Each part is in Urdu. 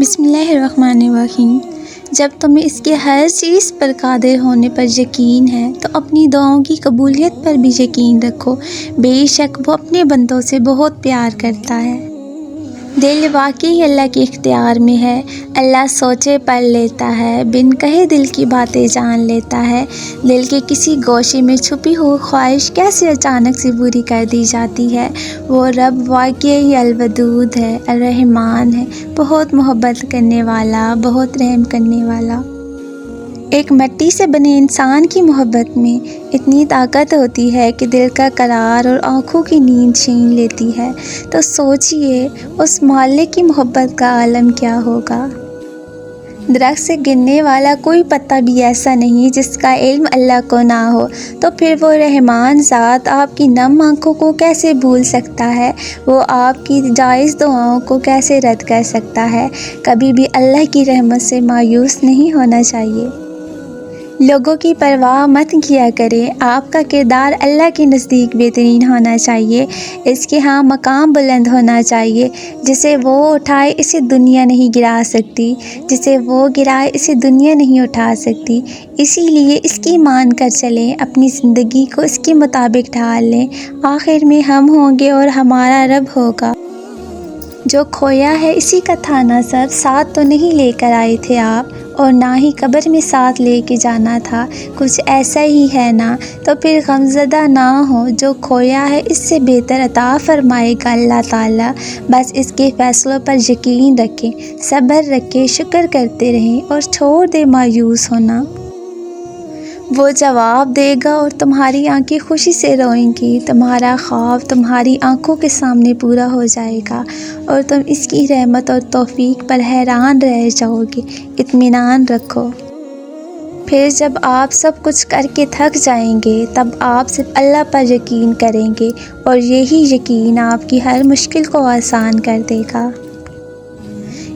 بسم اللہ الرحمن الرحیم۔ جب تمہیں اس کے ہر چیز پر قادر ہونے پر یقین ہے تو اپنی دعاؤں کی قبولیت پر بھی یقین رکھو۔ بے شک وہ اپنے بندوں سے بہت پیار کرتا ہے۔ دل واقعی اللہ کے اختیار میں ہے۔ اللہ سوچے پڑھ لیتا ہے، بن کہے دل کی باتیں جان لیتا ہے۔ دل کے کسی گوشے میں چھپی ہوئی خواہش کیسے اچانک سے پوری کر دی جاتی ہے۔ وہ رب واقعی الودود ہے، الرحمن ہے، بہت محبت کرنے والا، بہت رحم کرنے والا۔ ایک مٹی سے بنے انسان کی محبت میں اتنی طاقت ہوتی ہے کہ دل کا قرار اور آنکھوں کی نیند چھین لیتی ہے، تو سوچئے اس مالک کی محبت کا عالم کیا ہوگا۔ درخت سے گرنے والا کوئی پتا بھی ایسا نہیں جس کا علم اللہ کو نہ ہو، تو پھر وہ رحمان ذات آپ کی نم آنکھوں کو کیسے بھول سکتا ہے، وہ آپ کی جائز دعاؤں کو کیسے رد کر سکتا ہے۔ کبھی بھی اللہ کی رحمت سے مایوس نہیں ہونا چاہیے۔ لوگوں کی پرواہ مت کیا کریں، آپ کا کردار اللہ کے نزدیک بہترین ہونا چاہیے، اس کے ہاں مقام بلند ہونا چاہیے۔ جسے وہ اٹھائے اسے دنیا نہیں گرا سکتی، جسے وہ گرائے اسے دنیا نہیں اٹھا سکتی۔ اسی لیے اس کی مان کر چلیں، اپنی زندگی کو اس کے مطابق ڈھال لیں، آخر میں ہم ہوں گے اور ہمارا رب ہوگا۔ جو کھویا ہے اسی کا تھا نا سب، ساتھ تو نہیں لے کر آئے تھے آپ، اور نہ ہی قبر میں ساتھ لے کے جانا تھا، کچھ ایسا ہی ہے نا۔ تو پھر غمزدہ نہ ہو، جو کھویا ہے اس سے بہتر عطا فرمائے گا اللہ تعالیٰ۔ بس اس کے فیصلوں پر یقین رکھیں، صبر رکھیں، شکر کرتے رہیں اور چھوڑ دیں مایوس ہونا۔ وہ جواب دے گا اور تمہاری آنکھیں خوشی سے روئیں گی، تمہارا خواب تمہاری آنکھوں کے سامنے پورا ہو جائے گا اور تم اس کی رحمت اور توفیق پر حیران رہ جاؤ گے۔ اطمینان رکھو۔ پھر جب آپ سب کچھ کر کے تھک جائیں گے تب آپ صرف اللہ پر یقین کریں گے اور یہی یقین آپ کی ہر مشکل کو آسان کر دے گا۔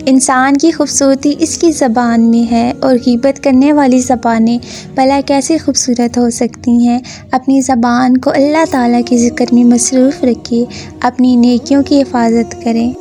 انسان کی خوبصورتی اس کی زبان میں ہے، اور غیبت کرنے والی زبانیں بھلا کیسے خوبصورت ہو سکتی ہیں۔ اپنی زبان کو اللہ تعالیٰ کے ذکر میں مصروف رکھیے، اپنی نیکیوں کی حفاظت کریں۔